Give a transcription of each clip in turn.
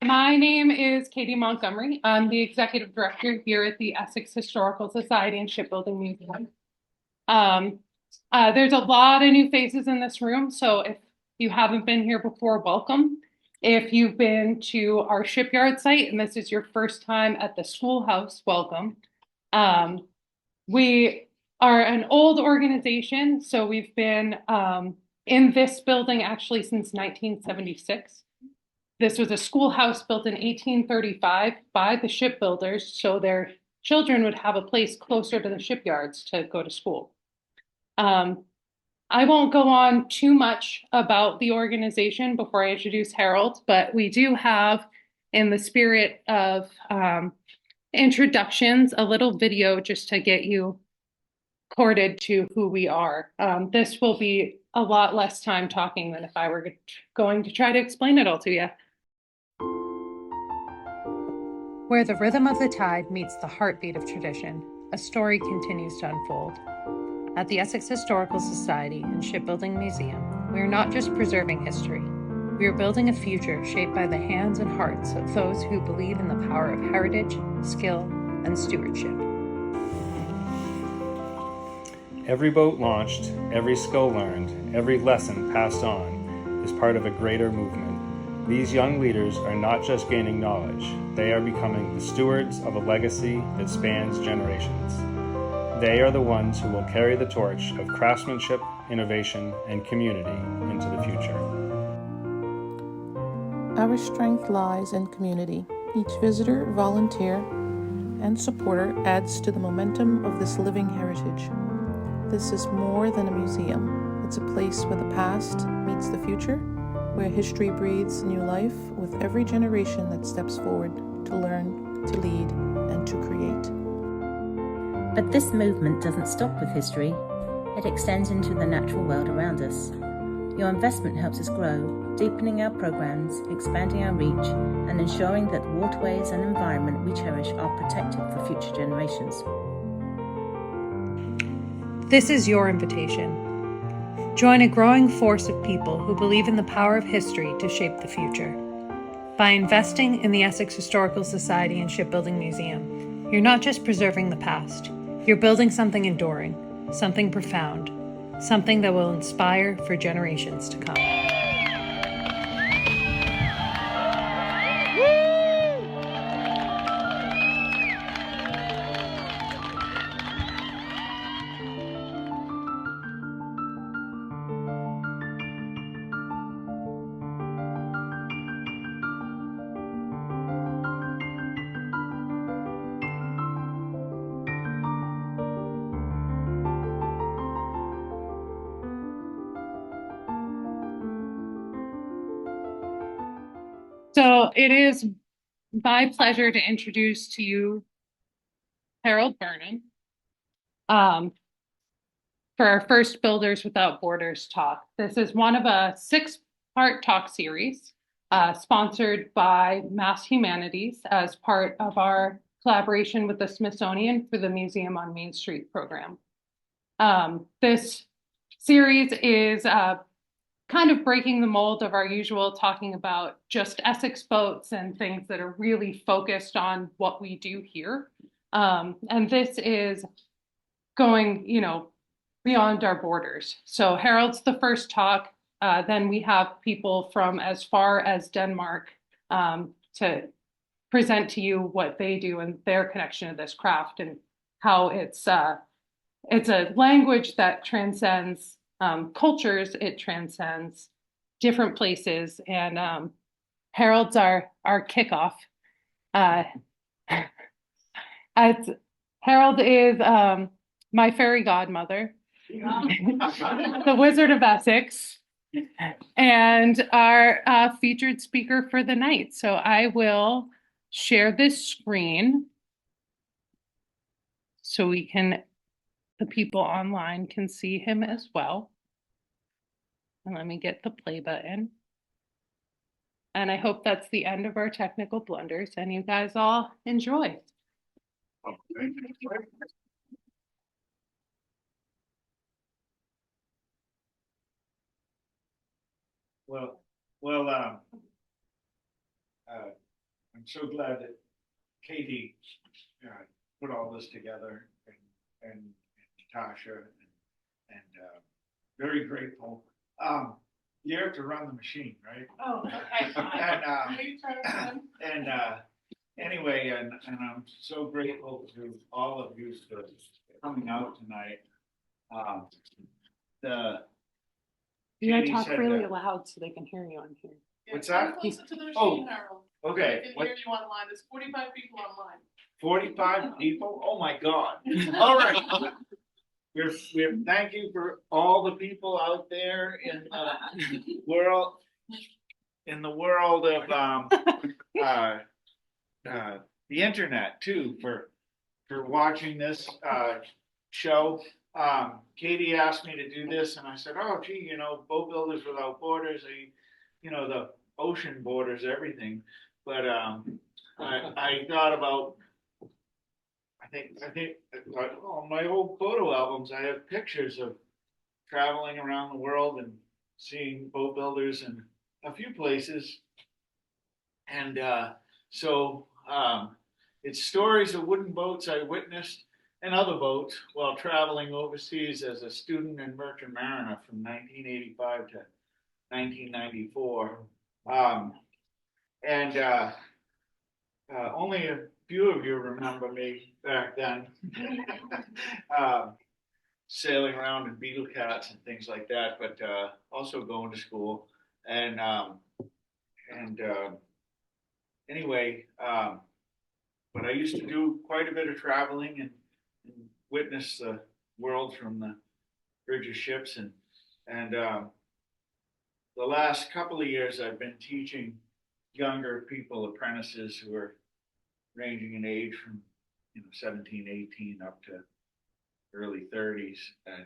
My name is Katie Montgomery. I'm the executive director here at the Essex Historical Society and Shipbuilding Museum. Um, there's a lot of new faces in this room, so if you haven't been here before, welcome. If you've been to our shipyard site and this is your first time at the schoolhouse, welcome. We are an old organization, so we've been in this building actually since 1976. This was a schoolhouse built in 1835 by the shipbuilders, so their children would have a place closer to the shipyards to go to school. I won't go on too much about the organization before I introduce Harold, but we do have, in the spirit of introductions, a little video just to get you corded to who we are. This will be a lot less time talking than if I were going to try to explain it all to you. Where the rhythm of the tide meets the heartbeat of tradition, a story continues to unfold. At the Essex Historical Society and Shipbuilding Museum, we are not just preserving history, we are building a future shaped by the hands and hearts of those who believe in the power of heritage, skill, and stewardship. Every boat launched, every skill learned, every lesson passed on is part of a greater movement. These young leaders are not just gaining knowledge, they are becoming the stewards of a legacy that spans generations. They are the ones who will carry the torch of craftsmanship, innovation, and community into the future. Our strength lies in community. Each visitor, volunteer, and supporter adds to the momentum of this living heritage. This is more than a museum. It's a place where the past meets the future, where history breathes new life with every generation that steps forward to learn, to lead, and to create. But this movement doesn't stop with history. It extends into the natural world around us. Your investment helps us grow, deepening our programs, expanding our reach, and ensuring that the waterways and environment we cherish are protected for future generations. This is your invitation. Join a growing force of people who believe in the power of history to shape the future. By investing in the Essex Historical Society and Shipbuilding Museum, you're not just preserving the past, you're building something enduring, something profound, something that will inspire for generations to come. So it is my pleasure to introduce to you Harold Burnham for our first Builders Without Borders talk. This is one of a 6-part talk series sponsored by Mass Humanities as part of our collaboration with the Smithsonian for the Museum on Main Street program. This series is kind of breaking the mold of our usual talking about just Essex boats and things that are really focused on what we do here. And this is going, beyond our borders. So Harold's the first talk. Then we have people from as far as Denmark to present to you what they do and their connection to this craft and how it's a language that transcends cultures, it transcends different places, and Harold's our kickoff. Harold is my fairy godmother, the Wizard of Essex, and our featured speaker for the night. So I will share this screen so the people online can see him as well. And let me get the play button. And I hope that's the end of our technical blunders and you guys all enjoy. Well, I'm so glad that Katie put all this together, and Natasha, and very grateful. You have to run the machine, right? Oh, okay. And anyway, and I'm so grateful to all of you for coming out tonight. You gotta Katie talk said really that- loud so they can hear you on here. What's that? Closer to the Oh, machine, Harold. Okay. They can hear you online. There's 45 people online. 45 people? Oh my God. All right. We're thank you for all the people out there in the world, of the internet too, for watching this show. Katie asked me to do this, and I said, "Oh, gee, Boat Builders Without Borders, the ocean borders everything." But I thought about. I think on my old photo albums, I have pictures of traveling around the world and seeing boat builders in a few places. And so it's stories of wooden boats I witnessed and other boats while traveling overseas as a student and merchant mariner from 1985 to 1994. Only a few of you remember me back then, sailing around in beetle cats and things like that, but also going to school. And anyway, but I used to do quite a bit of traveling and witness the world from the bridge of ships. And the last couple of years, I've been teaching younger people, apprentices who are ranging in age from 17, 18 up to early 30s. And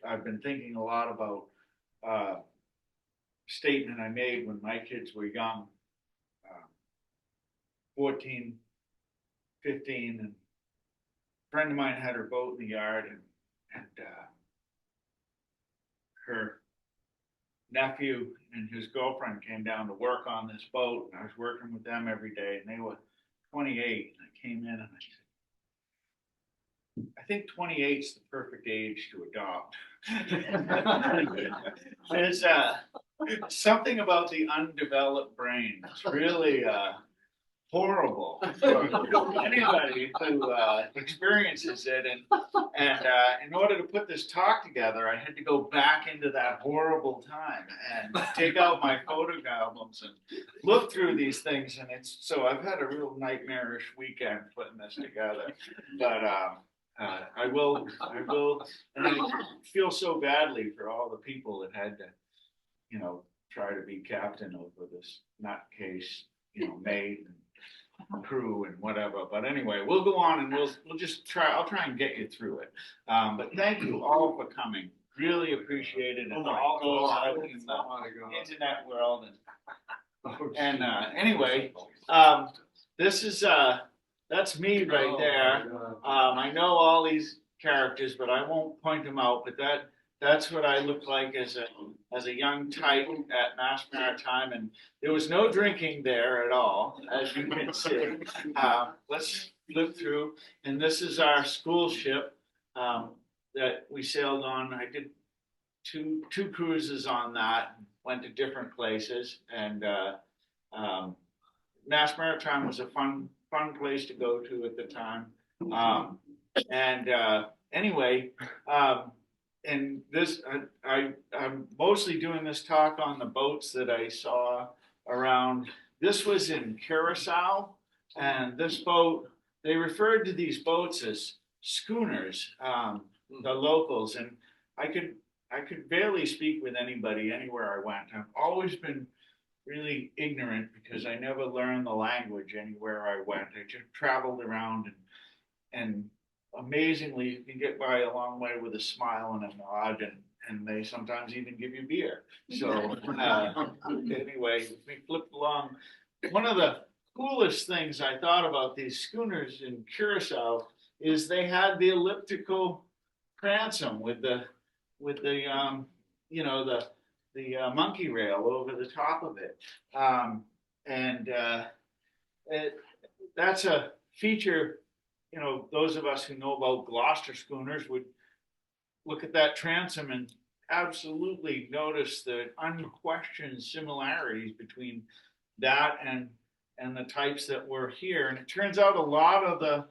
I've been thinking a lot about a statement I made when my kids were young, 14, 15, and a friend of mine had her boat in the yard, and her nephew and his girlfriend came down to work on this boat, and I was working with them every day, and they were 28, and I came in and I said, I think 28 is the perfect age to adopt. There's something about the undeveloped brain. It's really horrible for anybody who experiences it. And in order to put this talk together, I had to go back into that horrible time and take out my photo albums and look through these things. And so I've had a real nightmarish weekend putting this together. But I will, and I feel so badly for all the people that had to, try to be captain over this nutcase, maid and crew and whatever. But anyway, we'll go on and we'll just try. I'll try and get you through it. But thank you all for coming. Really appreciate it. And all those out in the internet world. And anyway, this is that's me right there. I know all these characters, but I won't point them out. But that's what I looked like as a young tyke at Mass Maritime, and there was no drinking there at all, as you can see. Let's look through, and this is our school ship that we sailed on. I did two cruises on that, went to different places, and Mass Maritime was a fun place to go to at the time. Anyway. And this, I'm mostly doing this talk on the boats that I saw around. This was in Curacao, and this boat, they referred to these boats as schooners, the locals. And I could barely speak with anybody anywhere I went. I've always been really ignorant because I never learned the language anywhere I went. I just traveled around and amazingly, you can get by a long way with a smile and a nod, and they sometimes even give you beer. So anyway, we flipped along. One of the coolest things I thought about these schooners in Curacao is they had the elliptical transom with the monkey rail over the top of it. And that's a feature, those of us who know about Gloucester schooners would look at that transom and absolutely notice the unquestioned similarities between that and the types that were here. And it turns out a lot of the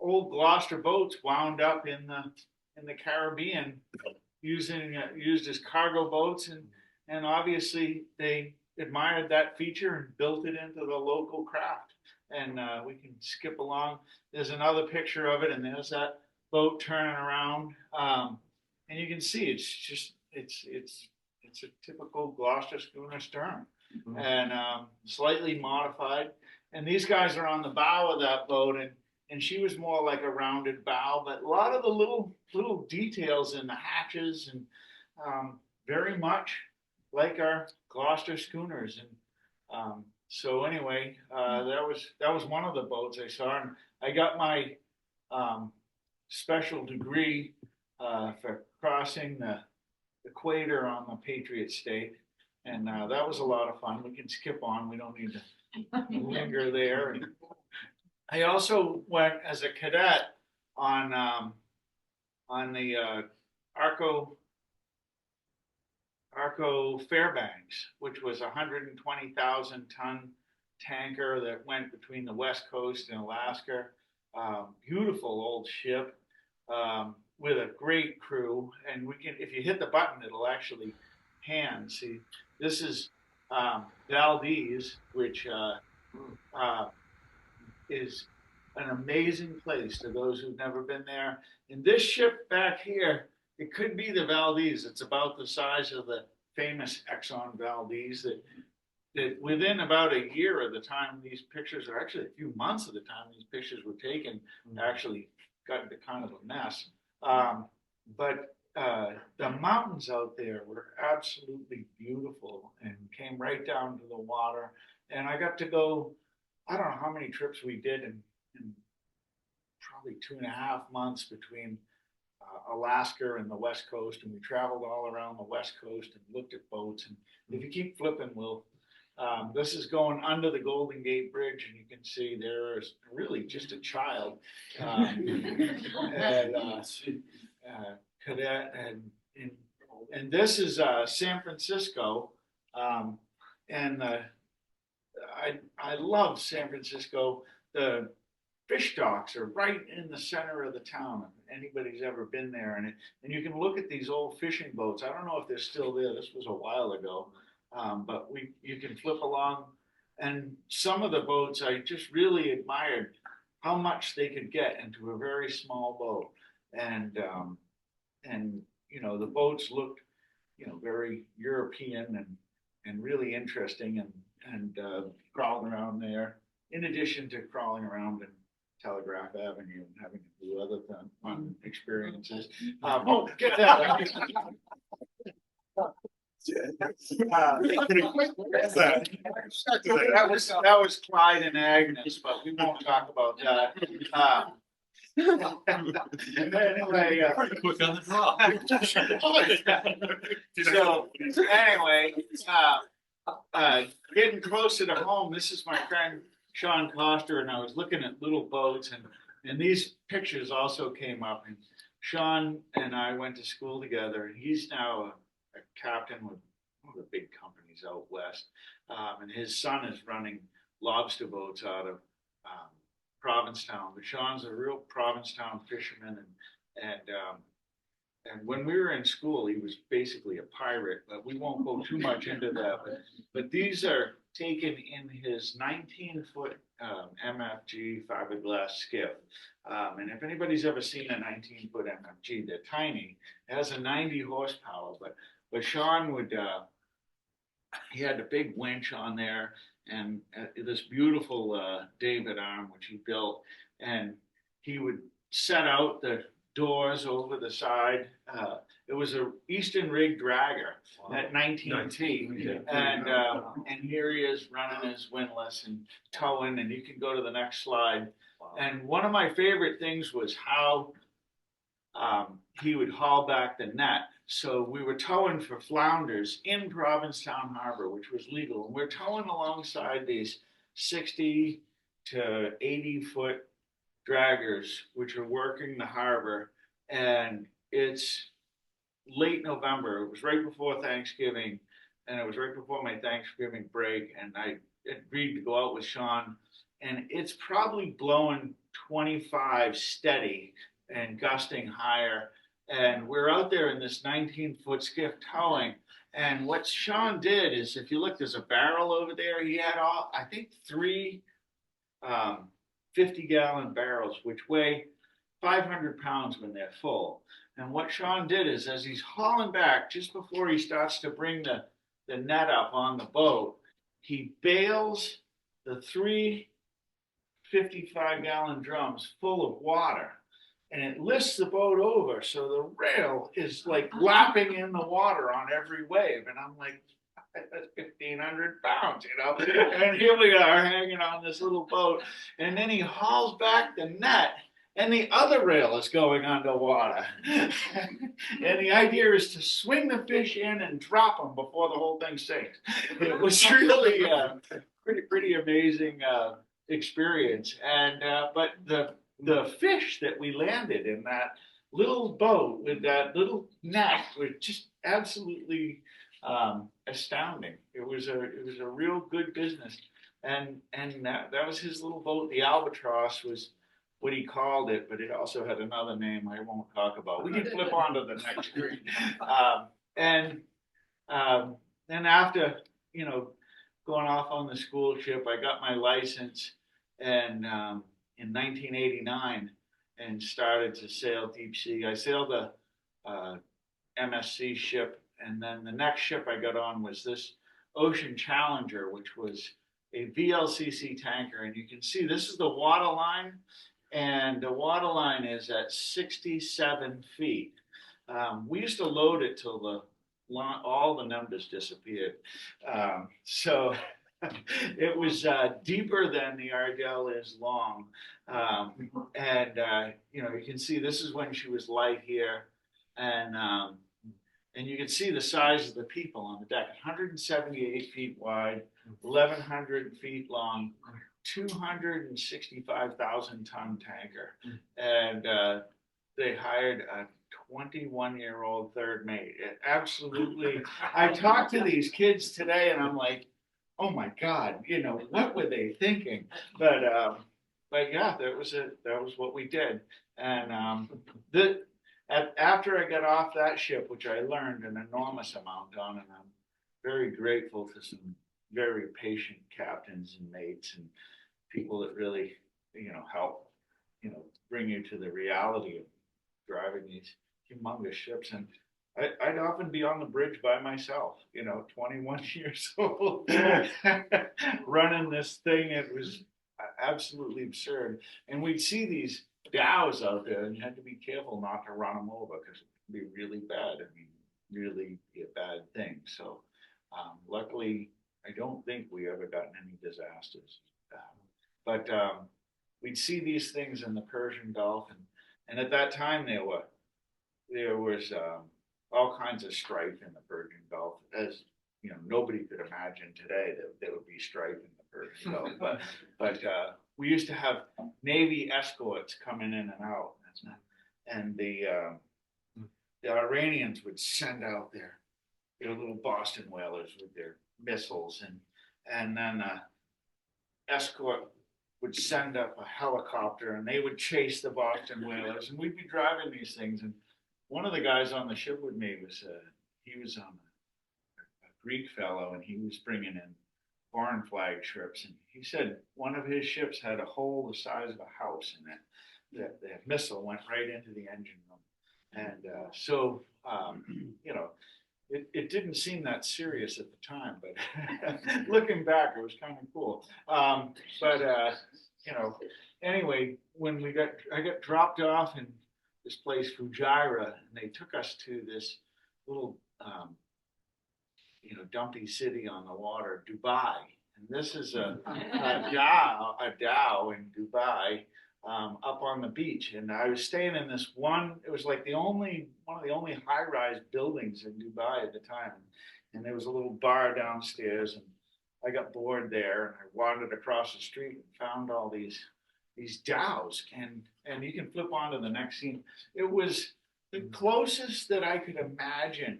old Gloucester boats wound up in the Caribbean used as cargo boats, and obviously they admired that feature and built it into the local craft. And we can skip along. There's another picture of it, and there's that boat turning around, and you can see it's a typical Gloucester schooner stern, and slightly modified. And these guys are on the bow of that boat, and she was more like a rounded bow, but a lot of the little details in the hatches, and very much like our Gloucester schooners. And so anyway, that was one of the boats I saw, and I got my special degree for crossing the equator on the Patriot State, and that was a lot of fun. We can skip on; we don't need to linger there. And I also went as a cadet on the Arco Fairbanks, which was a 120,000 ton tanker that went between the West Coast and Alaska. Beautiful old ship with a great crew, and if you hit the button, it'll actually pan. See, this is Valdez, which is an amazing place to those who've never been there. And this ship back here, it could be the Valdez. It's about the size of the famous Exxon Valdez that within about a year of the time these pictures, or actually a few months of the time these pictures were taken, actually got into kind of a mess. But the mountains out there were absolutely beautiful and came right down to the water. And I got to go, I don't know how many trips we did in probably 2.5 months between Alaska and the West Coast, and we traveled all around the West Coast and looked at boats. And if you keep flipping, this is going under the Golden Gate Bridge, and you can see there is really just a child cadet, and this is San Francisco, and I love San Francisco. The fish docks are right in the center of the town. If anybody's ever been there, and you can look at these old fishing boats. I don't know if they're still there. This was a while ago, but you can flip along, and some of the boats I just really admired how much they could get into a very small boat, and the boats looked very European and really interesting, and crawling around there, in addition to crawling around in Telegraph Avenue and having to do other fun experiences. Get that. That was Clyde and Agnes, but we won't talk about that. Anyway, pretty quick on the draw. So anyway, getting closer to home, this is my friend Sean Coster, and I was looking at little boats, and these pictures also came up. And Sean and I went to school together, and he's now a captain with one of the big companies out west, and his son is running lobster boats out of Provincetown. But Sean's a real Provincetown fisherman, and when we were in school, he was basically a pirate, but we won't go too much into that. But these are taken in his 19-foot MFG fiberglass skiff. And if anybody's ever seen a 19-foot MFG, they're tiny. It has a 90 horsepower, but Sean he had a big winch on there, and this beautiful David arm, which he built, and he would set out the doors over the side. It was a Eastern rig dragger at 19 feet, and here he is running his windlass and towing, and you can go to the next slide. And one of my favorite things was how he would haul back the net So we were towing for flounders in Provincetown Harbor, which was legal. And we're towing alongside these 60 to 80-foot draggers, which are working the harbor. And it's late November. It was right before Thanksgiving, and it was right before my Thanksgiving break. And I agreed to go out with Sean, and it's probably blowing 25 steady and gusting higher. And we're out there in this 19-foot skiff towing. And what Sean did is, if you look, there's a barrel over there. He had I think, three 50-gallon barrels, which weigh 500 pounds when they're full. And what Sean did is, as he's hauling back, just before he starts to bring the net up on the boat, he bails the three 55-gallon drums full of water. And it lifts the boat over, so the rail is like lapping in the water on every wave. And I'm like, that's 1,500 pounds, you know? And here we are hanging on this little boat. And then he hauls back the net, and the other rail is going underwater. And the idea is to swing the fish in and drop them before the whole thing sinks. It was really a pretty amazing experience. And but the fish that we landed in that little boat with that little net was just absolutely astounding. It was a real good business. And that was his little boat. The Albatross was what he called it, but it also had another name I won't talk about. We can flip on to the next screen. And then after, going off on the school ship, I got my license and in 1989 and started to sail deep sea. I sailed a MSC ship, and then the next ship I got on was this Ocean Challenger, which was a VLCC tanker. And you can see this is the water line, and the water line is at 67 feet. We used to load it till all the numbers disappeared. So it was deeper than the Ardell is long. You can see this is when she was light here. And you can see the size of the people on the deck, 178 feet wide, 1,100 feet long, 265,000 ton tanker. And they hired a 21-year-old third mate. Absolutely. I talked to these kids today and I'm like, oh my God, what were they thinking? But yeah, that was what we did. And after I got off that ship, which I learned an enormous amount on, and I'm very grateful to some very patient captains and mates and people that really, help, bring you to the reality of driving these humongous ships. And I'd often be on the bridge by myself, 21 years old, running this thing. It was absolutely absurd. And we'd see these dhows out there, and you had to be careful not to run them over because it could be really bad. I mean, really be a bad thing. So luckily, I don't think we ever gotten any disasters. But we'd see these things in the Persian Gulf, and at that time there was all kinds of strife in the Persian Gulf, as nobody could imagine today that there would be strife in the Persian Gulf. But we used to have Navy escorts coming in and out, and the Iranians would send out their little Boston whalers with their missiles, and then escort would send up a helicopter, and they would chase the Boston whalers, and we'd be driving these things. And one of the guys on the ship with me was a Greek fellow, and he was bringing in foreign flag ships, and he said one of his ships had a hole the size of a house in it. The missile went right into the engine room, and it didn't seem that serious at the time, but looking back, it was kind of cool. Anyway, when I got dropped off in this place, Fujairah, and they took us to this little, dumpy city on the water, Dubai. And this is a dhow in Dubai. up on the beach, and I was staying in this one. It was like one of the only high-rise buildings in Dubai at the time, and there was a little bar downstairs, and I got bored there, and I wandered across the street and found all these dhows, and you can flip on to the next scene. It was the closest that I could imagine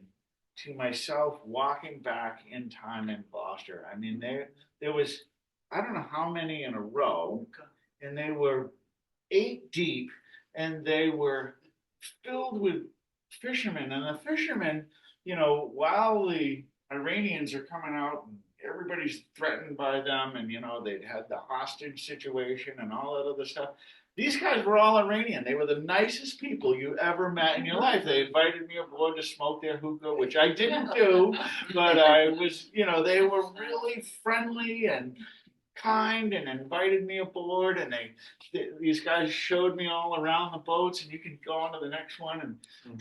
to myself walking back in time in Gloucester. I mean, there was, I don't know how many in a row, and they were 8 deep, and they were filled with fishermen. And the fishermen, while the Iranians are coming out and everybody's threatened by them, and they'd had the hostage situation and all that other stuff. These guys were all Iranian. They were the nicest people you ever met in your life. They invited me aboard to smoke their hookah, which I didn't do, but I was, they were really friendly and kind and invited me aboard, and these guys showed me all around the boats, and you can go on to the next one,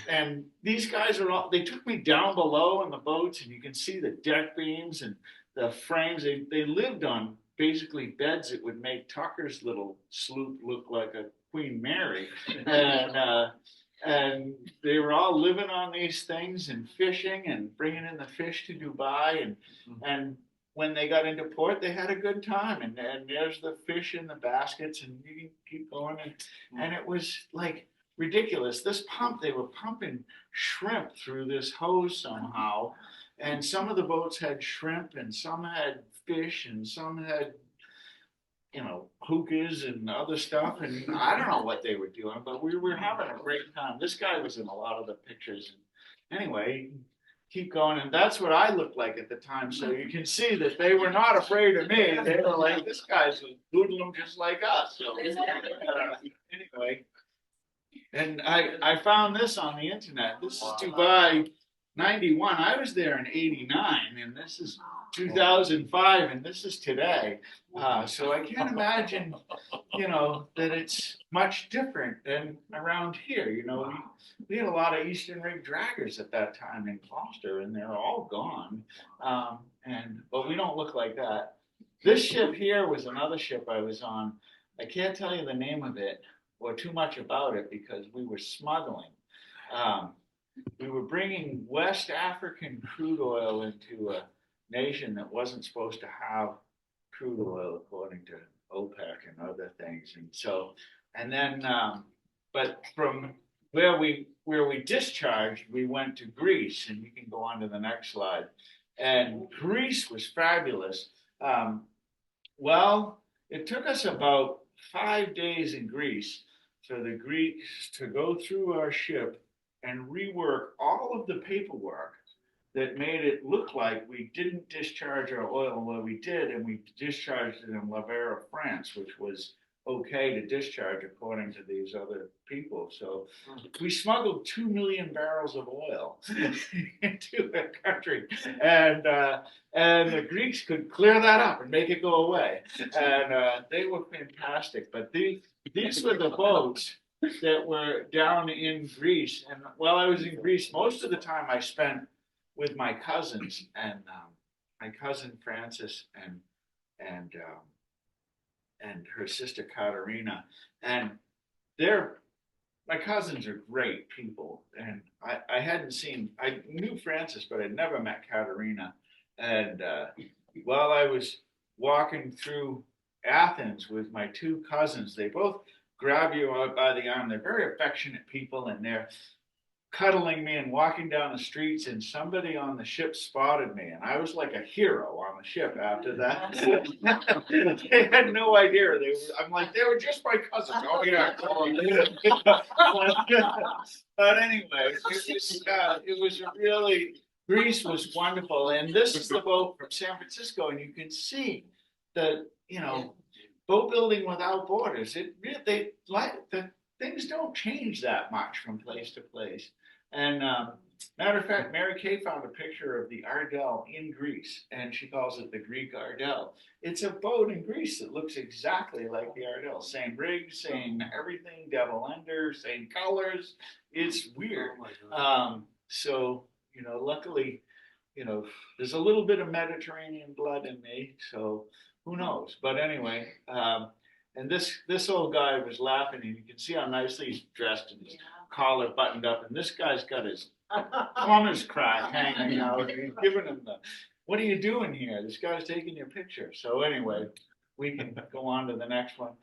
and these guys they took me down below in the boats, and you can see the deck beams and the frames. They lived on basically beds that would make Tucker's little sloop look like a Queen Mary, and they were all living on these things and fishing and bringing in the fish to Dubai, and when they got into port, they had a good time, and there's the fish in the baskets, and you can keep going, and it was like ridiculous. This pump, they were pumping shrimp through this hose somehow, and some of the boats had shrimp, and some had fish, and some had, hookahs and other stuff, and I don't know what they were doing, but we were having a great time. This guy was in a lot of the pictures. Anyway, keep going, and that's what I looked like at the time. So you can see that they were not afraid of me. They were like, this guy's doodling just like us. So anyway, and I found this on the internet. This is Dubai 91. I was there in 89, and this is 2005, and this is today. So I can't imagine, that it's much different than around here. We had a lot of Eastern Rig draggers at that time in Gloucester, and they're all gone. But we don't look like that. This ship here was another ship I was on. I can't tell you the name of it or too much about it because we were smuggling. We were bringing West African crude oil into a nation that wasn't supposed to have crude oil according to OPEC and other things. But from where we discharged, we went to Greece, and you can go on to the next slide. And Greece was fabulous. It took us about 5 days in Greece for the Greeks to go through our ship and rework all of the paperwork that made it look like we didn't discharge our oil where we did, and we discharged it in La Vera, France, which was okay to discharge according to these other people. So we smuggled 2 million barrels of oil into the country, and the Greeks could clear that up and make it go away, and they were fantastic. But these were the boats that were down in Greece, and while I was in Greece, most of the time I spent with my cousins, and my cousin Frances and her sister Katerina, and my cousins are great people, and I knew Frances, but I'd never met Katerina, and while I was walking through Athens with my 2 cousins, they both grab you out by the arm. They're very affectionate people, and they're cuddling me and walking down the streets, and somebody on the ship spotted me, and I was like a hero on the ship after that. They had no idea. They were just my cousins. Oh yeah. But anyway, it was Greece was wonderful, and this is the boat from San Francisco, and you can see the boat building without borders. Things don't change that much from place to place. And matter of fact, Mary Kay found a picture of the Ardell in Greece, and she calls it the Greek Ardell. It's a boat in Greece that looks exactly like the Ardell. Same rig, same everything, devil ender, same colors. It's weird. Luckily, there's a little bit of Mediterranean blood in me, so who knows? But anyway, And this old guy was laughing, and you can see how nicely he's dressed and his collar buttoned up. And this guy's got his plumber's crack hanging out. And he's giving him the, what are you doing here? This guy's taking your picture. So anyway, we can go on to the next one.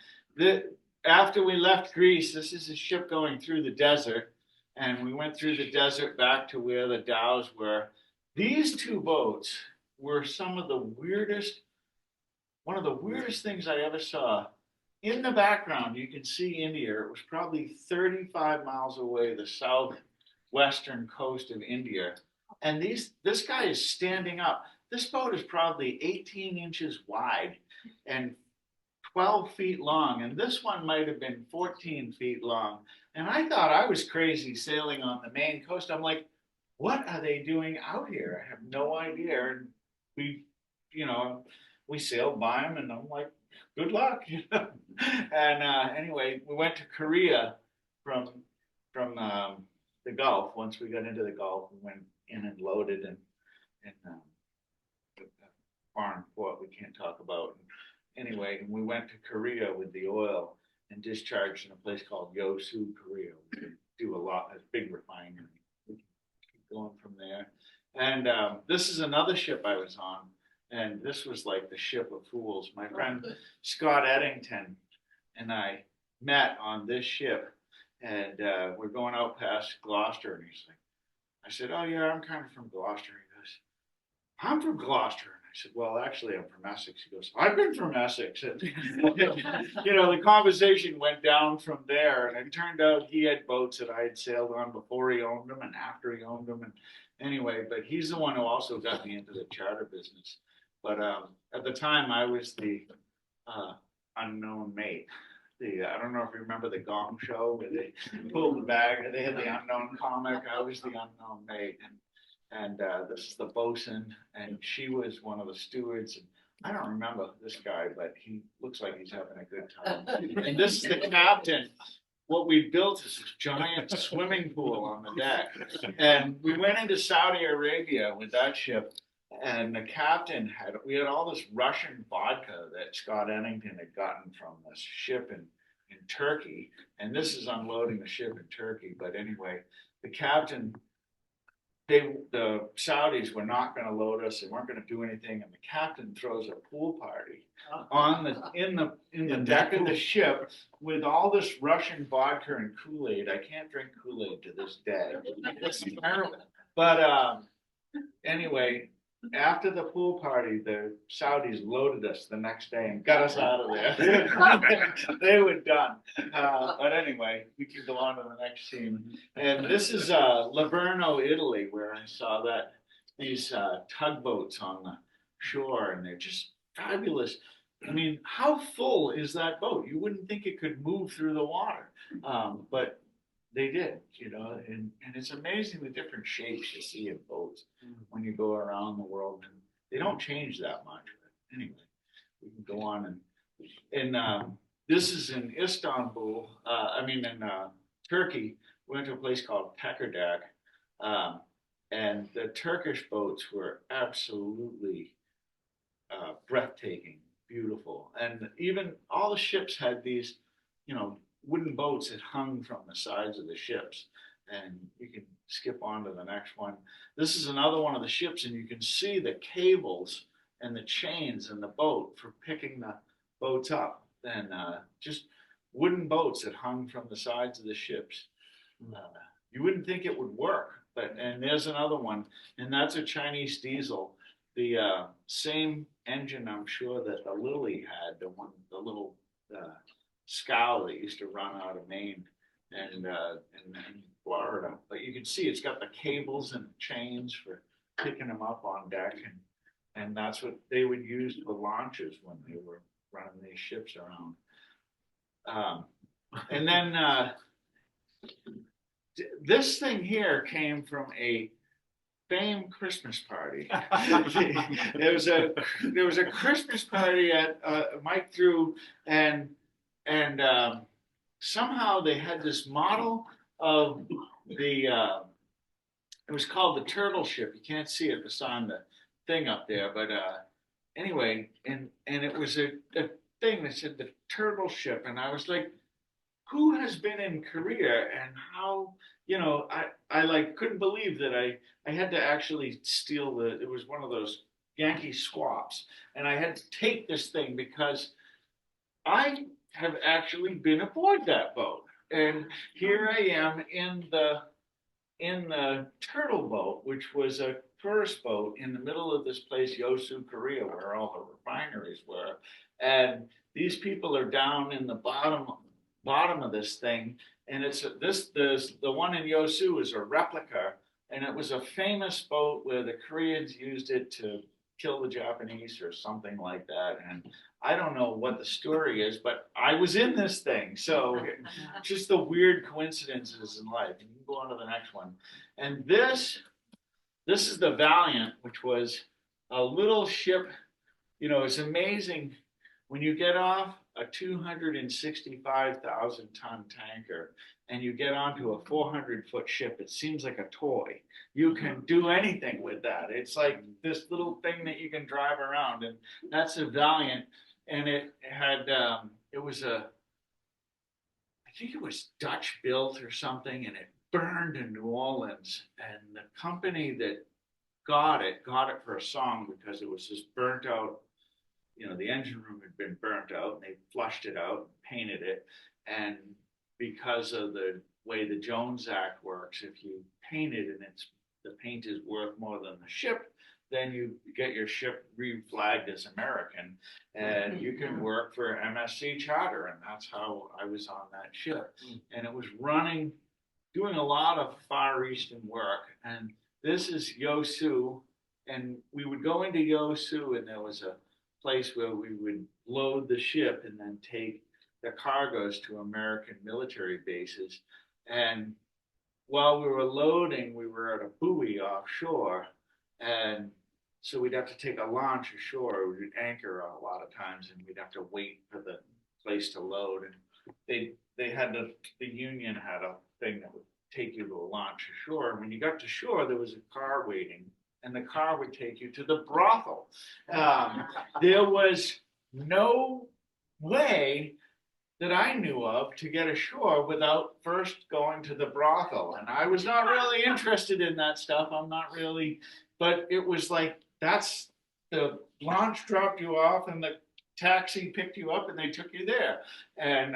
After we left Greece, this is a ship going through the desert. And we went through the desert back to where the dhows were. These two boats were some of the weirdest, one of the weirdest things I ever saw. In the background, you can see India. It was probably 35 miles away, the southwestern coast of India. And this guy is standing up. This boat is probably 18 inches wide and 12 feet long. And this one might have been 14 feet long. And I thought I was crazy sailing on the Maine coast. I'm like, what are they doing out here? I have no idea. And we sailed by them, and I'm like, good luck. And anyway, we went to Korea from the Gulf. Once we got into the Gulf, we went in and loaded in the foreign port we can't talk about. Anyway, we went to Korea with the oil and discharged in a place called Yosu, Korea. We do a lot, a big refinery. We keep going from there. And this is another ship I was on. And this was like the ship of fools. My friend Scott Eddington and I met on this ship. And we're going out past Gloucester. And he's like, I said, oh, yeah, I'm kind of from Gloucester. He goes, I'm from Gloucester. And I said, well, actually, I'm from Essex. He goes, I've been from Essex. And, the conversation went down from there. And it turned out he had boats that I had sailed on before he owned them and after he owned them. And anyway, but he's the one who also got me into the charter business. But at the time, I was the unknown mate. I don't know if you remember the Gong Show where they pulled the bag and they had the unknown comic. I was the unknown mate, and this is the bosun, and she was one of the stewards. And I don't remember this guy, but he looks like he's having a good time. And this is the captain. What we built is this giant swimming pool on the deck, and we went into Saudi Arabia with that ship. And the captain we had all this Russian vodka that Scott Eddington had gotten from this ship in Turkey. And this is unloading the ship in Turkey. But anyway, the captain, the Saudis were not going to load us. They weren't going to do anything. And the captain throws a pool party in the deck of the ship with all this Russian vodka and Kool-Aid. I can't drink Kool-Aid to this day. It's terrible. But anyway, after the pool party, the Saudis loaded us the next day and got us out of there. They were done. But anyway, we can go on to the next scene. And this is Livorno, Italy, where I saw these tugboats on the shore, and they're just fabulous. I mean, how full is that boat? You wouldn't think it could move through the water, but they did, and it's amazing the different shapes you see in boats when you go around the world, and they don't change that much. But anyway, we can go on, and this is in Istanbul. In Turkey. We went to a place called Tekirdağ, and the Turkish boats were absolutely breathtaking, beautiful, and even all the ships had these, wooden boats that hung from the sides of the ships. And you can skip on to the next one. This is another one of the ships, and you can see the cables and the chains in the boat for picking the boats up. And just wooden boats that hung from the sides of the ships. You wouldn't think it would work, and there's another one, and that's a Chinese diesel. The same engine, I'm sure, that the Lily had, the little scow that used to run out of Maine and Florida. But you can see it's got the cables and chains for picking them up on deck, and that's what they would use for launches when they were running these ships around. And then this thing here came from a famed Christmas party. There was a Christmas party at Mike threw, and somehow they had this model of the it was called the turtle ship. You can't see it beside the thing up there, but anyway, and it was a thing that said the turtle ship, and I was like, who has been in Korea and how, I like couldn't believe that I had to actually steal it was one of those Yankee swaps, and I had to take this thing because I have actually been aboard that boat. And here I am in the turtle boat, which was a tourist boat in the middle of this place, Yosu, Korea, where all the refineries were. And these people are down in the bottom of this thing, and it's the one in Yosu is a replica, and it was a famous boat where the Koreans used it to kill the Japanese or something like that. And I don't know what the story is, but I was in this thing. So just the weird coincidences in life. And you can go on to the next one. And this is the Valiant, which was a little ship. It's amazing when you get off a 265,000 ton tanker and you get onto a 400-foot ship. It seems like a toy. You can do anything with that. It's like this little thing that you can drive around, and that's a Valiant. And it had I think it was Dutch built or something, and it burned in New Orleans. And the company that got it for a song because it was just burnt out. The engine room had been burnt out, and they flushed it out, painted it. And because of the way the Jones Act works, if you paint it and the paint is worth more than the ship, then you get your ship reflagged as American, and you can work for MSC Charter, and that's how I was on that ship. And it was doing a lot of Far Eastern work. And this is Yosu, and we would go into Yosu, and there was a place where we would load the ship and then take the cargoes to American military bases. And while we were loading, we were at a buoy offshore, and so we'd have to take a launch ashore. We'd anchor a lot of times, and we'd have to wait for the place to load. And they had the union had a thing that would take you to a launch ashore. And when you got to shore, there was a car waiting, and the car would take you to the brothel. There was no way that I knew of to get ashore without first going to the brothel. And I was not really interested in that stuff. I'm not really, but it was like, that's the launch dropped you off and the taxi picked you up and they took you there. And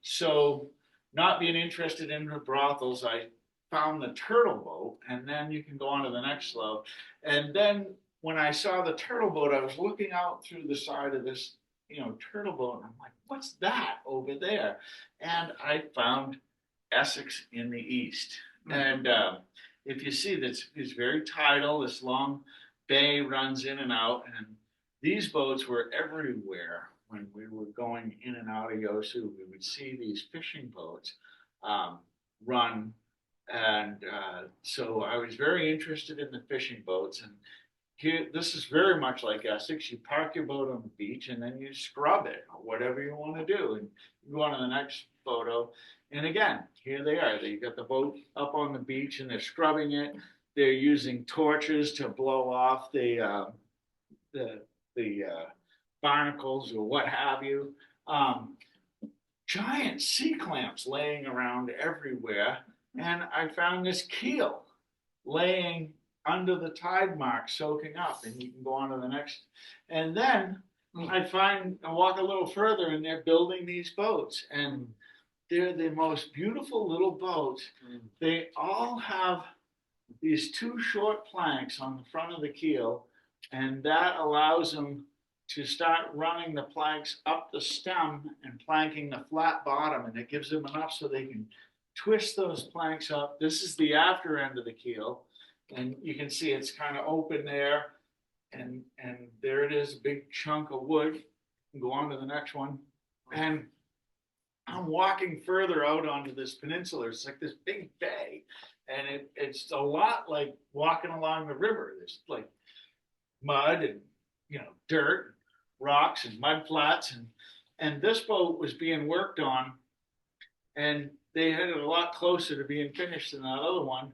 so not being interested in the brothels, I found the turtle boat, and then you can go on to the next slope. And then when I saw the turtle boat, I was looking out through the side of this turtle boat, and I'm like, what's that over there? And I found Essex in the east. And if you see this, it's very tidal. This long bay runs in and out, and these boats were everywhere. When we were going in and out of Yosu, we would see these fishing boats run. And so I was very interested in the fishing boats. And here, this is very much like Essex. You park your boat on the beach and then you scrub it, or whatever you want to do. And you go on to the next photo. And again, here they are. They got the boat up on the beach and they're scrubbing it. They're using torches to blow off the barnacles or what have you. Giant sea clamps laying around everywhere. And I found this keel laying under the tide mark, soaking up, and you can go on to the next. And then I walk a little further, and they're building these boats, and they're the most beautiful little boats. They all have these two short planks on the front of the keel, and that allows them to start running the planks up the stem and planking the flat bottom, and it gives them enough so they can twist those planks up. This is the after end of the keel, and you can see it's kind of open there, and there it is, a big chunk of wood. Go on to the next one, and I'm walking further out onto this peninsula. It's like this big bay, and it's a lot like walking along the river. There's like mud and dirt, rocks and mud flats, and this boat was being worked on, and they had it a lot closer to being finished than that other one.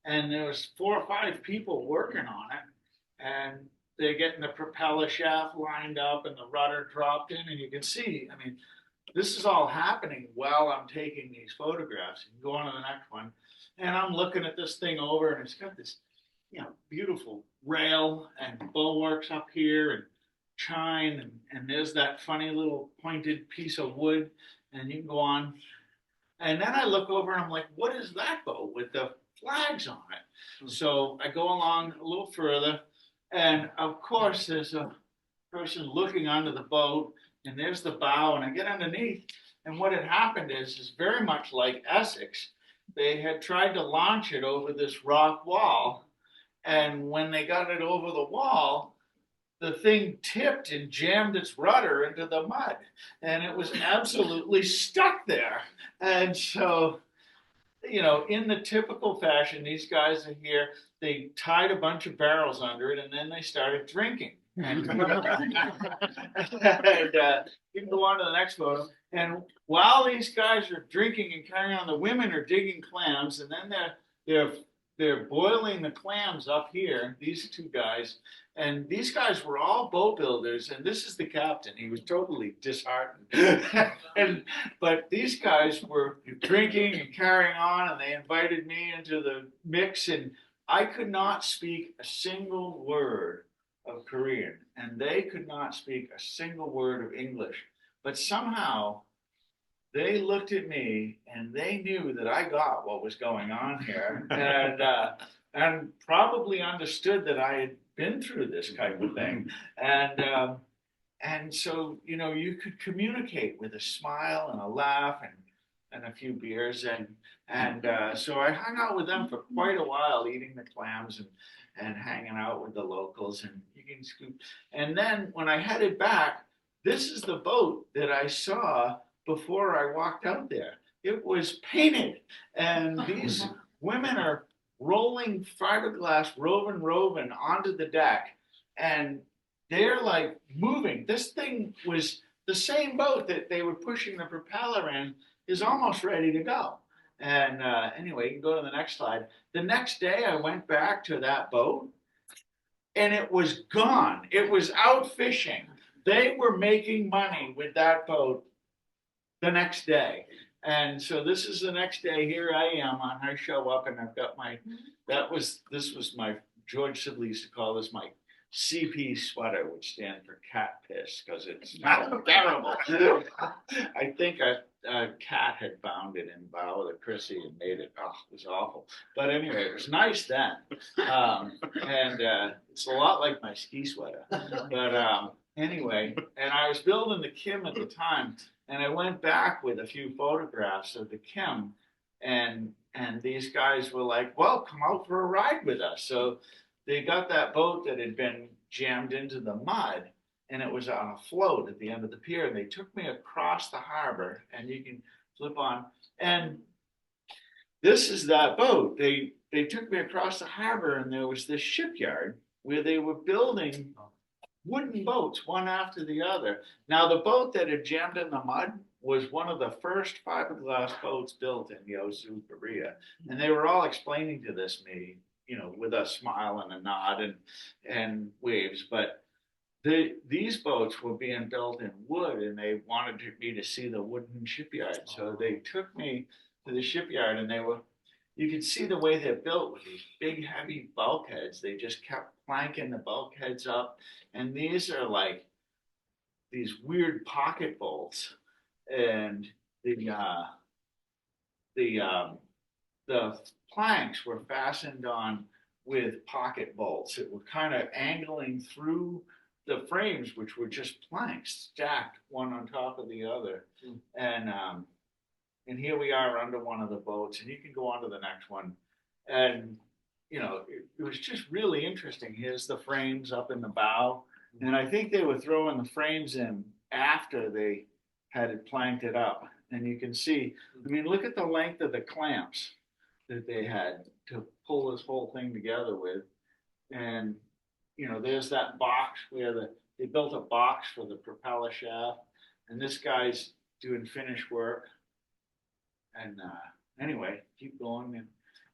And there was 4 or 5 people working on it. And they're getting the propeller shaft lined up and the rudder dropped in, and you can see, I mean, this is all happening while I'm taking these photographs. You can go on to the next one, and I'm looking at this thing over, and it's got this, beautiful rail and bulwarks up here and chine, and there's that funny little pointed piece of wood, and you can go on. And then I look over and I'm like, what is that boat with the flags on it? So I go along a little further, and of course there's a person looking under the boat, and there's the bow, and I get underneath, and what had happened is very much like Essex. They had tried to launch it over this rock wall, and when they got it over the wall, the thing tipped and jammed its rudder into the mud, and it was absolutely stuck there. And so, in the typical fashion, these guys are here, they tied a bunch of barrels under it, and then they started drinking. And, you can go on to the next photo. And while these guys are drinking and carrying on, the women are digging clams, and then they're boiling the clams up here, these two guys. And these guys were all boat builders, and this is the captain. He was totally disheartened. But these guys were drinking and carrying on, and they invited me into the mix, and I could not speak a single word of Korean, and they could not speak a single word of English. But somehow they looked at me and they knew that I got what was going on here, and probably understood that I had been through this type of thing. And so, you could communicate with a smile and a laugh and a few beers. And so I hung out with them for quite a while, eating the clams and hanging out with the locals, and you can scoop. And then when I headed back, this is the boat that I saw before I walked out there. It was painted, and these women are rolling fiberglass roving onto the deck, and they're like moving. This thing was the same boat that they were pushing the propeller in, is almost ready to go. And anyway, you can go to the next slide. The next day I went back to that boat, and it was gone. It was out fishing. They were making money with that boat the next day. And so this is the next day. Here I am, I show up, and I've got this was my, George Sibley used to call this my CP sweater, which stands for cat piss, because it's terrible. I think a cat had found it in bow of the Chrissy and made it. Oh, it was awful. But anyway, it was nice then. And it's a lot like my ski sweater. But anyway, and I was building the Kim at the time, and I went back with a few photographs of the Kim, and these guys were like, well, come out for a ride with us. So they got that boat that had been jammed into the mud, and it was on a float at the end of the pier, and they took me across the harbor, and you can flip on, and this is that boat. They took me across the harbor, and there was this shipyard where they were building wooden boats, one after the other. Now, the boat that had jammed in the mud was one of the first fiberglass boats built in Yeosu, Korea. And they were all explaining to me, with a smile and a nod and waves. But these boats were being built in wood, and they wanted me to see the wooden shipyard. So they took me to the shipyard, and you could see the way they're built with these big, heavy bulkheads. They just kept planking the bulkheads up. And these are like these weird pocket bolts. And the planks were fastened on with pocket bolts that were kind of angling through the frames, which were just planks stacked one on top of the other. And here we are under one of the boats, and you can go on to the next one. And, it was just really interesting. Here's the frames up in the bow. And I think they were throwing the frames in after they had it planked it up. And you can see, look at the length of the clamps that they had to pull this whole thing together with. And, there's that box where they built a box for the propeller shaft. And this guy's doing finish work. And anyway, keep going.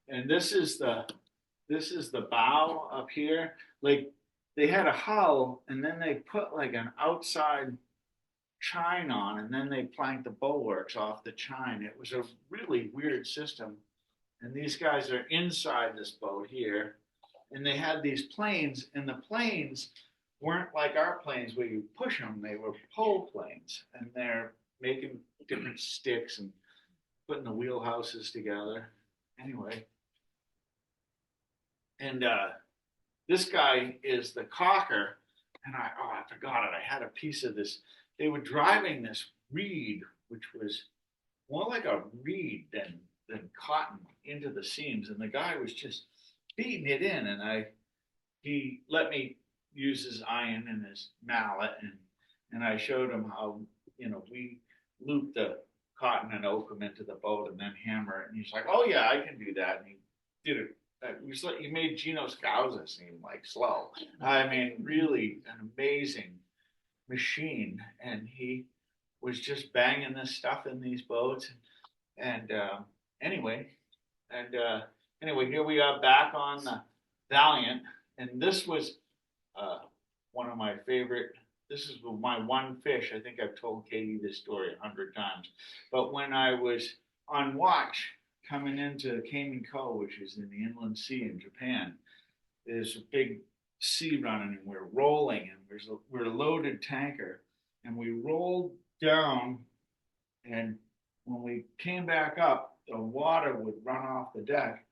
And this is the bow up here. Like, they had a hull, and then they put like an outside chine on, and then they planked the bulwarks off the chine. It was a really weird system. And these guys are inside this boat here, and they had these planes, and the planes weren't like our planes where you push them. They were pole planes, and they're making different sticks and putting the wheelhouses together. Anyway, and this guy is the caulker, and I forgot it. I had a piece of this. They were driving this reed, which was more like a reed than cotton, into the seams, and the guy was just beating it in, and he let me use his iron and his mallet, and I showed him how, we loop the cotton and oakum into the boat and then hammer it, and he's like, oh yeah, I can do that, and he did it. He made Gino Scouza seem like slow. I mean, really an amazing machine, and he was just banging this stuff in these boats, and anyway, here we are back on the Valiant, and this was one of my favorite. This is my one fish. I think I've told Katie this story 100 times, but when I was on watch coming into Cayman Cove, which is in the inland sea in Japan, there's a big sea running, and we're rolling, and we're a loaded tanker, and we rolled down, and when we came back up, the water would run off the deck,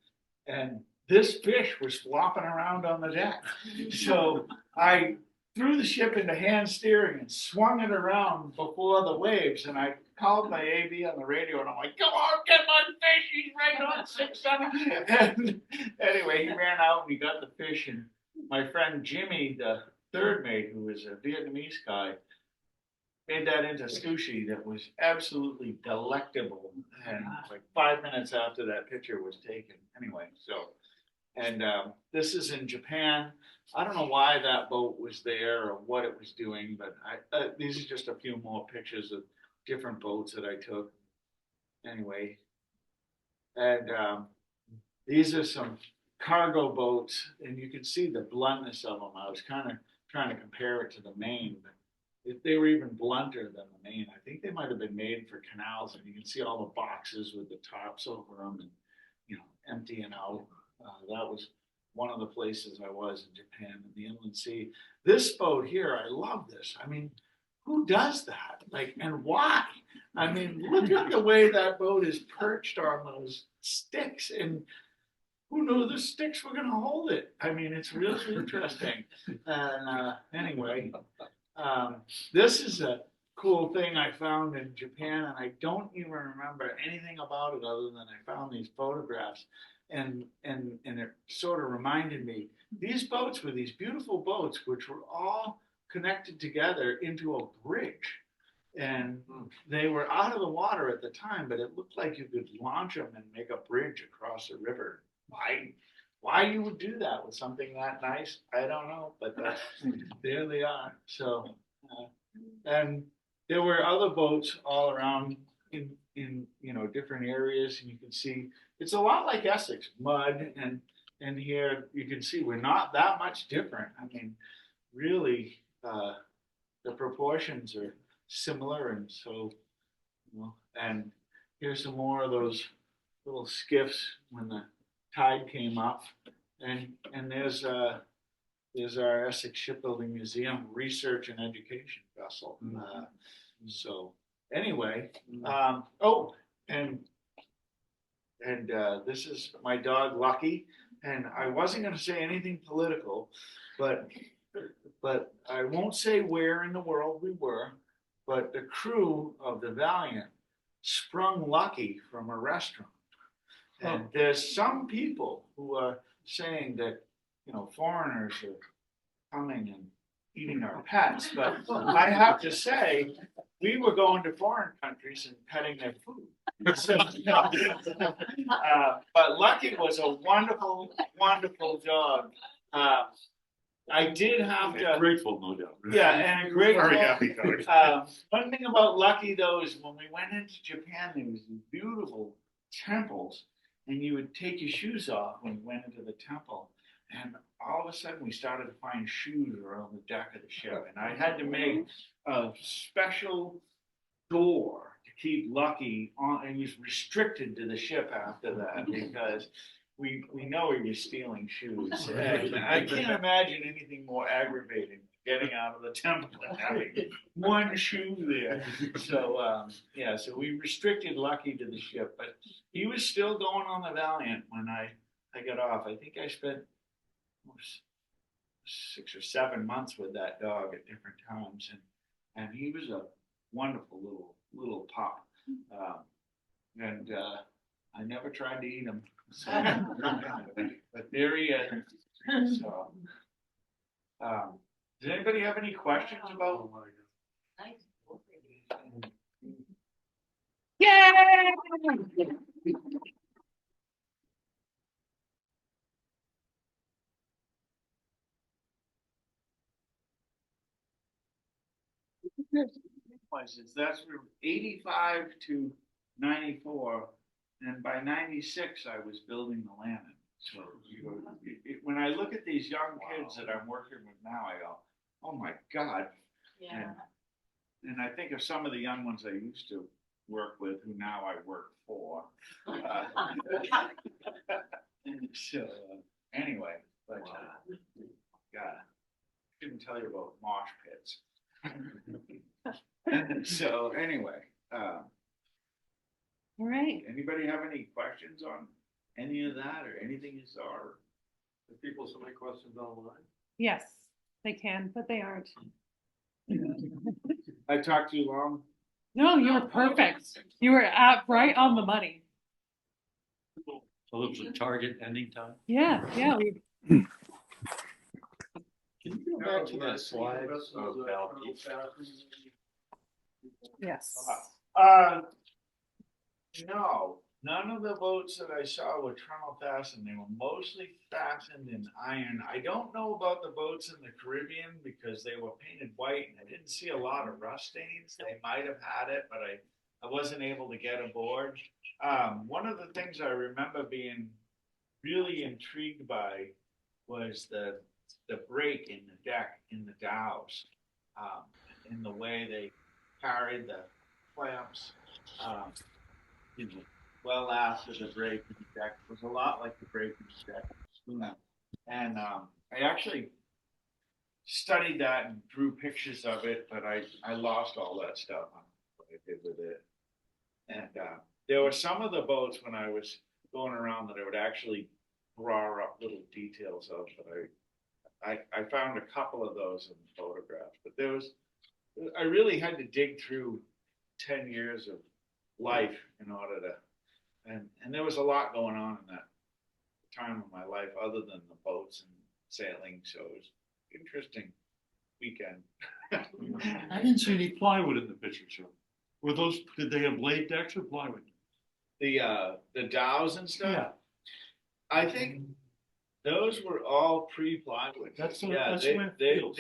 and this fish was flopping around on the deck. So I threw the ship into hand steering and swung it around before the waves, and I called my AV on the radio, and I'm like, come on, get my fish, he's right on 6-7. And anyway, he ran out and he got the fish, and my friend Jimmy, the third mate, who was a Vietnamese guy, made that into sushi that was absolutely delectable. And like 5 minutes after that picture was taken. Anyway, so, and this is in Japan. I don't know why that boat was there or what it was doing, but these are just a few more pictures of different boats that I took. Anyway, and these are some cargo boats, and you can see the bluntness of them. I was kind of trying to compare it to the Maine, but they were even blunter than the Maine. I think they might have been made for canals, and you can see all the boxes with the tops over them, and emptying out. That was one of the places I was in Japan, in the inland sea. This boat here, I love this. I mean, who does that? Like, and why? I mean, look at the way that boat is perched on those sticks, and who knew the sticks were going to hold it? I mean, it's really interesting. And anyway, this is a cool thing I found in Japan, and I don't even remember anything about it other than I found these photographs, and it sort of reminded me, these boats were these beautiful boats which were all connected together into a bridge, and they were out of the water at the time, but it looked like you could launch them and make a bridge across a river. Why you would do that with something that nice, I don't know, but there they are. So, and there were other boats all around in different areas, and you can see it's a lot like Essex, mud, and here you can see we're not that much different. I mean, really, the proportions are similar, and so, and here's some more of those little skiffs when the tide came up, and there's our Essex Shipbuilding Museum research and education vessel. So anyway, and this is my dog Lucky, and I wasn't going to say anything political, but I won't say where in the world we were, but the crew of the Valiant sprung Lucky from a restaurant. And there's some people who are saying that, foreigners are coming and eating our pets. But I have to say, we were going to foreign countries and petting their food. So, but Lucky was a wonderful, wonderful dog. I did have to. Grateful, no doubt. Yeah, and a grateful. Very happy dog. One thing about Lucky, though, is when we went into Japan, there was these beautiful temples, and you would take your shoes off when you went into the temple. and all of a sudden we started to find shoes around the deck of the ship, and I had to make a special door to keep Lucky on, and he was restricted to the ship after that because we know he was stealing shoes. And I can't imagine anything more aggravating than getting out of the temple and having one shoe there. So yeah, so we restricted Lucky to the ship, but he was still going on the Valiant when I got off. I think I spent 6 or 7 months with that dog at different times, and he was a wonderful little pup. And I never tried to eat him. So, but there he is. So, does anybody have any questions about? Yay! Places. That's from 85 to 94, and by 96 I was building the Lannon. So when I look at these young kids that I'm working with now, I go, oh my God. Yeah. And I think of some of the young ones I used to work with who now I work for. So anyway, but God, I shouldn't tell you about mosh pits. So anyway, All right. anybody have any questions on any of that or anything you saw? Or If people have so many questions online. Yes, they can, but they aren't. I talked too long. No, you were perfect. You were right on the money. So it was a target ending time? Yeah. Can you go back to that slide of Valky? Yes. No, none of the boats that I saw were trunnel fastened. They were mostly fastened in iron. I don't know about the boats in the Caribbean because they were painted white and I didn't see a lot of rust stains. They might have had it, but I wasn't able to get aboard. One of the things I remember being really intrigued by was the break in the deck in the dows, in the way they carried the clamps, well after the break in the deck. It was a lot like the break in the deck of the schooner. And I actually studied that and drew pictures of it, but I lost all that stuff on what I did with it. And there were some of the boats when I was going around that I would actually draw up little details of, but I found a couple of those in the photographs. But I really had to dig through 10 years of life in order to, and there was a lot going on in that time of my life other than the boats and sailing. So it was an interesting weekend. I didn't see any plywood in the picture, so did they have blade decks or plywood? The dows and stuff. Yeah. I think those were all pre-plywood. That's the yeah. way it feels.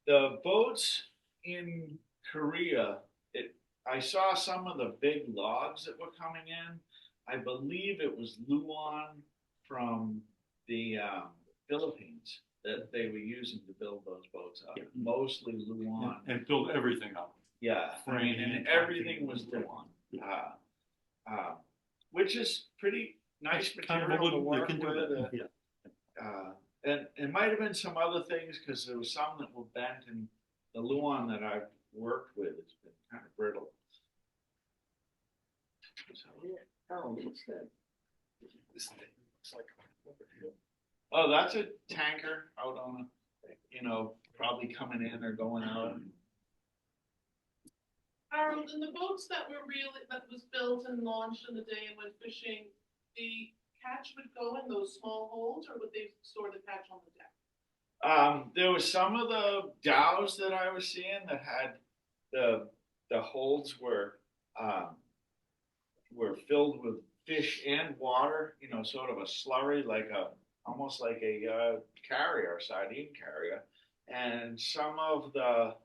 The boats in Korea. I saw some of the big logs that were coming in. I believe it was Luan from the Philippines that they were using to build those boats up. Yeah. Mostly Luan. And build everything up. Yeah, and everything was Luan. Yeah. Which is pretty nice material to work with. And it might have been some other things because there was some that were bent, and the Luan that I've worked with has been kind of brittle. Oh, what's that? This thing looks like Oh, that's a tanker out on probably coming in or going out. In the boats that was built and launched in the day and went fishing, the catch would go in those small holes, or would they store the catch on the deck? There was some of the dhows that I was seeing that had the holds were filled with fish and water, sort of a slurry, almost like a carrier, sardine carrier. And some of the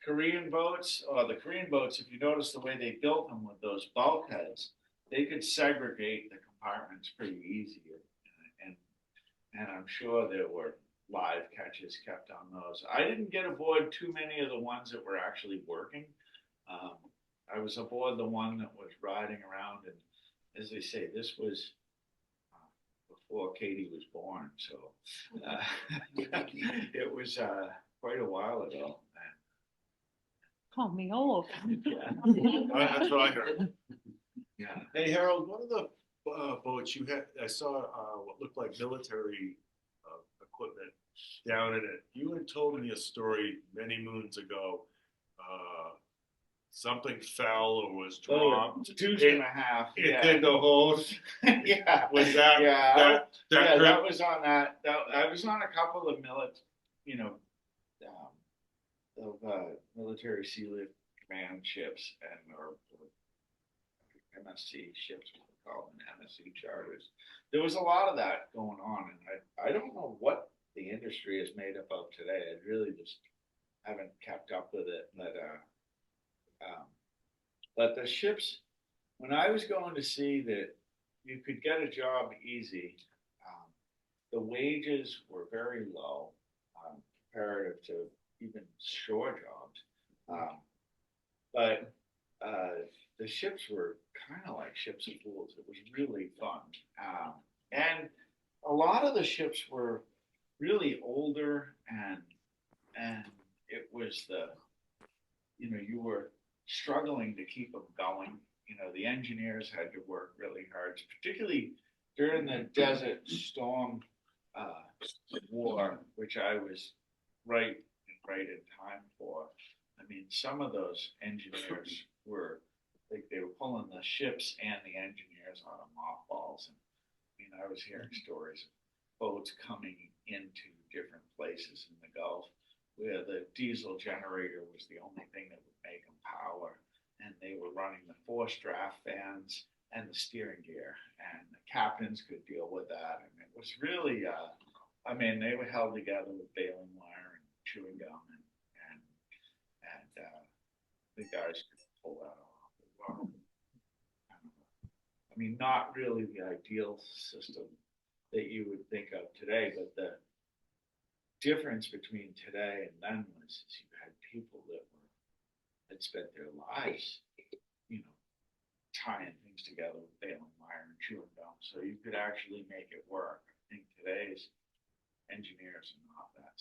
Korean boats, if you notice the way they built them with those bulkheads, they could segregate the compartments pretty easy. And I'm sure there were live catches kept on those. I didn't get aboard too many of the ones that were actually working. Um, I was aboard the one that was riding around, and as they say, this was before Katie was born, so it was quite a while ago. Call me old. Yeah. That's what I heard. Yeah. Hey, Harold, one of the boats you had, I saw what looked like military equipment down in it. You had told me a story many moons ago. Something fell or was dropped. Two and a half. It Yeah. did the hose. Yeah. Was that Yeah. that That was on that. I was on a couple of military sea lift command ships or MSC ships, what we call them, MSC charters. There was a lot of that going on, and I don't know what the industry is made up of today. I really just haven't kept up with it, but the ships, when I was going to see that you could get a job easy, the wages were very low comparative to even shore jobs. But the ships were kind of like ships of fools. It was really fun. And a lot of the ships were really older, and it was you were struggling to keep them going. The engineers had to work really hard, particularly during the Desert Storm War, which I was right in time for. I mean, some of those engineers were like they were pulling the ships and the engineers out of mothballs. And I was hearing stories of boats coming into different places in the Gulf where the diesel generator was the only thing that would make them power, and they were running the forced draft fans and the steering gear, and the captains could deal with that. And it was really, they were held together with baling wire and chewing gum, and the guys could pull that off as well. Not really the ideal system that you would think of today, but the difference between today and then was you had people that had spent their lives, tying things together with baling wire and chewing gum, so you could actually make it work. I think today's engineers are not that